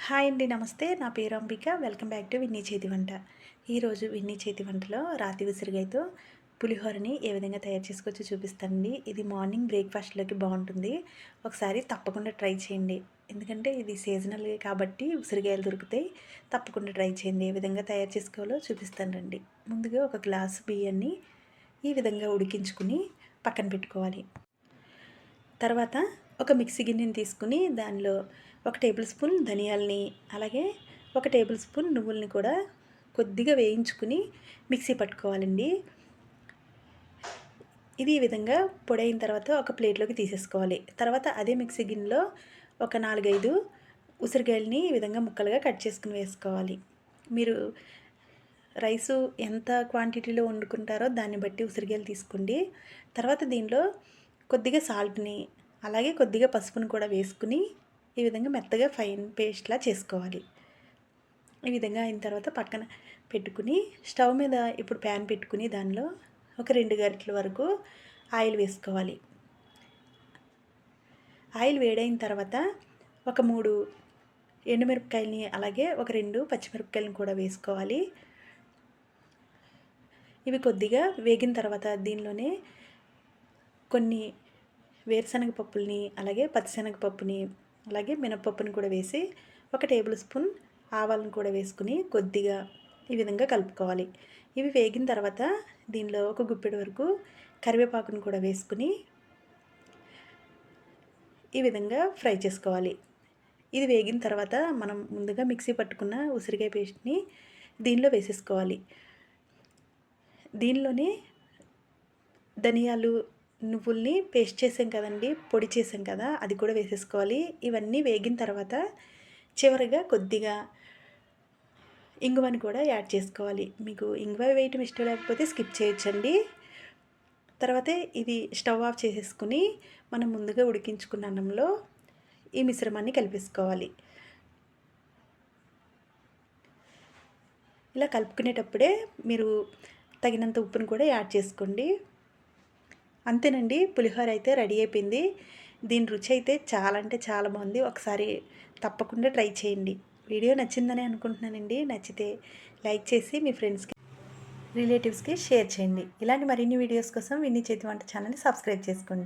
Hi అండి. నమస్తే. నా పేరు అంబిక. వెల్కమ్ బ్యాక్ టు విన్నీ చేతి వంట. ఈరోజు విన్నీ చేతి వంటలో రాతి ఉసిరికాయతో పులిహోరని ఏ విధంగా తయారు చేసుకోవచ్చో చూపిస్తానండి. ఇది మార్నింగ్ బ్రేక్‌ఫాస్ట్‌లోకి బావుంటుంది. ఒకసారి తప్పకుండా ట్రై చేయండి. ఎందుకంటే ఇది సీజనల్ కాబట్టి ఉసిరికాయలు దొరుకుతాయి. తప్పకుండా ట్రై చేయండి. ఏ విధంగా తయారు చేసుకోవాలో చూపిస్తాను రండి. ముందుగా ఒక గ్లాసు బియ్యాన్ని ఈ విధంగా ఉడికించుకుని పక్కన పెట్టుకోవాలి. తర్వాత ఒక మిక్సీ గిన్నెని తీసుకుని దానిలో 1 టేబుల్ స్పూన్ ధనియాలని, అలాగే 1 టేబుల్ స్పూన్ నువ్వుల్ని కూడా కొద్దిగా వేయించుకుని మిక్సీ పట్టుకోవాలండి. ఇది ఈ విధంగా పొడైన తర్వాత ఒక ప్లేట్లోకి తీసేసుకోవాలి. తర్వాత అదే మిక్సీ గిన్నెలో ఒక 4, 5 ఉసిరికాయలని ఈ విధంగా ముక్కలుగా కట్ చేసుకుని వేసుకోవాలి. మీరు రైసు ఎంత క్వాంటిటీలో వండుకుంటారో దాన్ని బట్టి ఉసిరికాయలు తీసుకోండి. తర్వాత దీనిలో కొద్దిగా సాల్ట్‌ని, అలాగే కొద్దిగా పసుపుని కూడా వేసుకుని ఈ విధంగా మెత్తగా ఫైన్ పేస్ట్‌లా చేసుకోవాలి. ఈ విధంగా అయిన తర్వాత పక్కన పెట్టుకుని స్టవ్ మీద ఇప్పుడు ప్యాన్ పెట్టుకుని దానిలో ఒక 2 గరిటెల వరకు ఆయిల్ వేసుకోవాలి. ఆయిల్ వేడైన తర్వాత ఒక 3 ఎండుమిరపకాయలని, అలాగే ఒక 2 పచ్చిమిరపకాయలను కూడా వేసుకోవాలి. ఇవి కొద్దిగా వేగిన తర్వాత దీనిలోనే కొన్ని వేరుశనగ పప్పుల్ని, అలాగే పచ్చిశనగ పప్పుని, అలాగే మినపప్పుని కూడా వేసి 1 టేబుల్ స్పూన్ ఆవాలను కూడా వేసుకుని కొద్దిగా ఈ విధంగా కలుపుకోవాలి. ఇవి వేగిన తర్వాత దీనిలో ఒక గుప్పెడు వరకు కరివేపాకును కూడా వేసుకుని ఈ విధంగా ఫ్రై చేసుకోవాలి. ఇది వేగిన తర్వాత మనం ముందుగా మిక్సీ పట్టుకున్న ఉసిరికాయ పేస్ట్‌ని దీనిలో వేసేసుకోవాలి. దీనిలోనే ధనియాలు, నువ్వుల్ని పేస్ట్ చేసాం కదండీ, పొడి చేసాం కదా, అది కూడా వేసేసుకోవాలి. ఇవన్నీ వేగిన తర్వాత చివరగా కొద్దిగా ఇంగువని కూడా యాడ్ చేసుకోవాలి. మీకు ఇంగువ వేయటం ఇష్టం లేకపోతే స్కిప్ చేయొచ్చండి. తర్వాత ఇది స్టవ్ ఆఫ్ చేసేసుకుని మనం ముందుగా ఉడికించుకున్న అన్నంలో ఈ మిశ్రమాన్ని కలిపేసుకోవాలి. ఇలా కలుపుకునేటప్పుడే మీరు తగినంత ఉప్పును కూడా యాడ్ చేసుకోండి. అంతేనండి, పులిహోర అయితే రెడీ అయిపోయింది. దీని రుచి అయితే చాలా అంటే చాలా బాగుంది. ఒకసారి తప్పకుండా ట్రై చేయండి. వీడియో నచ్చిందని అనుకుంటున్నానండి. నచ్చితే లైక్ చేసి మీ ఫ్రెండ్స్‌కి, రిలేటివ్స్‌కి షేర్ చేయండి. ఇలాంటి మరిన్ని వీడియోస్ కోసం విన్నీ చేతి వంట ఛానల్‌ని సబ్స్క్రైబ్ చేసుకోండి.